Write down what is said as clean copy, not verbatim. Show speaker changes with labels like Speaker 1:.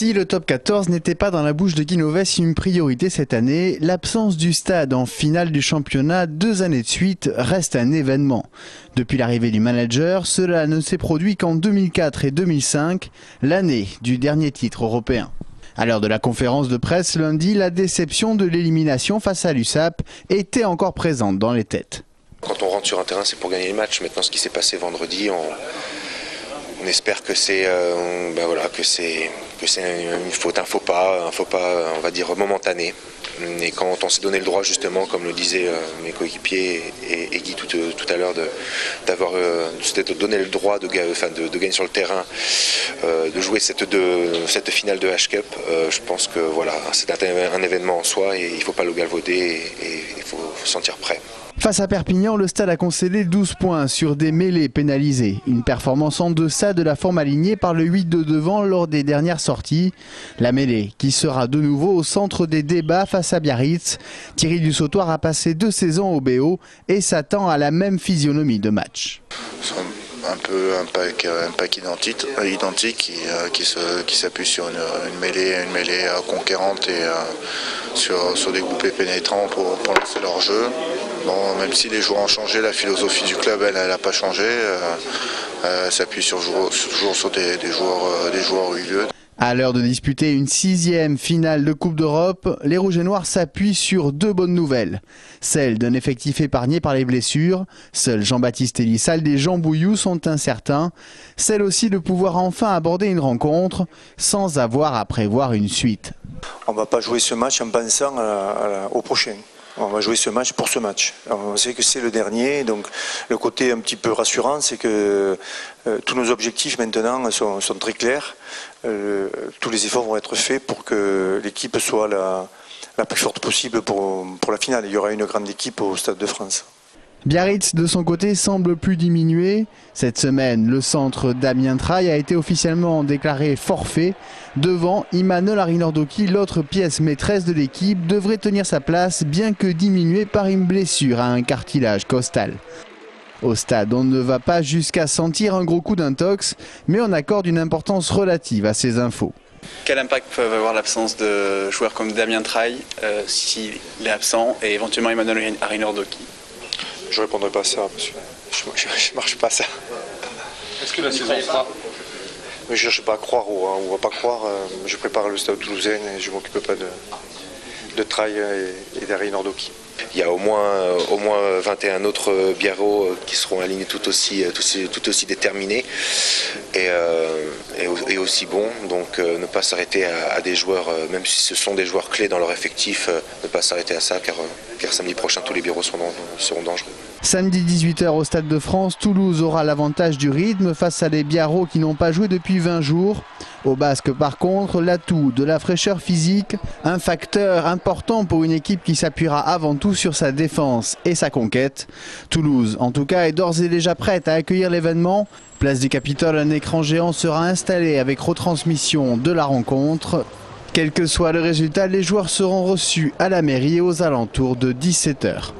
Speaker 1: Si le top 14 n'était pas dans la bouche de Guy Novès une priorité cette année, l'absence du stade en finale du championnat 2 années de suite reste un événement. Depuis l'arrivée du manager, cela ne s'est produit qu'en 2004 et 2005, l'année du dernier titre européen. À l'heure de la conférence de presse lundi, la déception de l'élimination face à l'USAP était encore présente dans les têtes.
Speaker 2: Quand on rentre sur un terrain, c'est pour gagner le match. Maintenant, ce qui s'est passé vendredi, on espère que c'est une faute, un faux pas, on va dire momentané. Et quand on s'est donné le droit, justement, comme le disaient mes coéquipiers et Guy tout à l'heure, d'avoir donné le droit de gagner sur le terrain, de jouer cette finale de H-Cup, je pense que voilà, c'est un événement en soi et il ne faut pas le galvauder et il faut se sentir prêt.
Speaker 1: Face à Perpignan, le stade a concédé 12 points sur des mêlées pénalisées. Une performance en deçà de la forme alignée par le 8 de devant lors des dernières sorties. La mêlée qui sera de nouveau au centre des débats face à Biarritz. Thierry Dussautoir a passé 2 saisons au BO et s'attend à la même physionomie de match.
Speaker 3: Un peu un pack identique qui s'appuie sur une mêlée conquérante et sur des groupés pénétrants pour lancer leur jeu. Bon, même si les joueurs ont changé, la philosophie du club elle n'a pas changé. S'appuie toujours sur des joueurs rugueux.
Speaker 1: À l'heure de disputer une 6e finale de Coupe d'Europe, les Rouges et Noirs s'appuient sur 2 bonnes nouvelles. Celle d'un effectif épargné par les blessures, seuls Jean-Baptiste Elissal et Jean Bouillou sont incertains. Celle aussi de pouvoir enfin aborder une rencontre sans avoir à prévoir une suite.
Speaker 4: On ne va pas jouer ce match en pensant au prochain. On va jouer ce match pour ce match. On sait que c'est le dernier, donc le côté un petit peu rassurant, c'est que tous nos objectifs maintenant sont très clairs. Tous les efforts vont être faits pour que l'équipe soit la plus forte possible pour la finale. Il y aura une grande équipe au Stade de France.
Speaker 1: Biarritz, de son côté, semble plus diminuer. Cette semaine, le centre Damien Traille a été officiellement déclaré forfait. Devant, Imanol Arinordoki, l'autre pièce maîtresse de l'équipe, devrait tenir sa place, bien que diminué par une blessure à un cartilage costal. Au stade, on ne va pas jusqu'à sentir un gros coup d'intox, mais on accorde une importance relative à ces infos.
Speaker 5: Quel impact peut avoir l'absence de joueurs comme Damien Traille s'il est absent et éventuellement Imanol Arinordoki?
Speaker 6: Je ne répondrai pas à ça, parce que je ne marche pas ça.
Speaker 7: Est-ce que la saison sera...
Speaker 6: Je ne cherche pas à croire ou on ne va pas croire. Je prépare le Stade Toulousain et je ne m'occupe pas de Traille et d'Arinordoki.
Speaker 2: Il y a au moins 21 autres Biarros qui seront alignés tout aussi déterminés et aussi bons. Donc ne pas s'arrêter à des joueurs, même si ce sont des joueurs clés dans leur effectif, ne pas s'arrêter à ça car samedi prochain tous les Biarros seront dangereux.
Speaker 1: Samedi 18 h au Stade de France, Toulouse aura l'avantage du rythme face à des Biarros qui n'ont pas joué depuis 20 jours. Au Basque par contre, l'atout de la fraîcheur physique, un facteur important pour une équipe qui s'appuiera avant tout sur sa défense et sa conquête. Toulouse en tout cas est d'ores et déjà prête à accueillir l'événement. Place du Capitole, un écran géant sera installé avec retransmission de la rencontre. Quel que soit le résultat, les joueurs seront reçus à la mairie aux alentours de 17 h.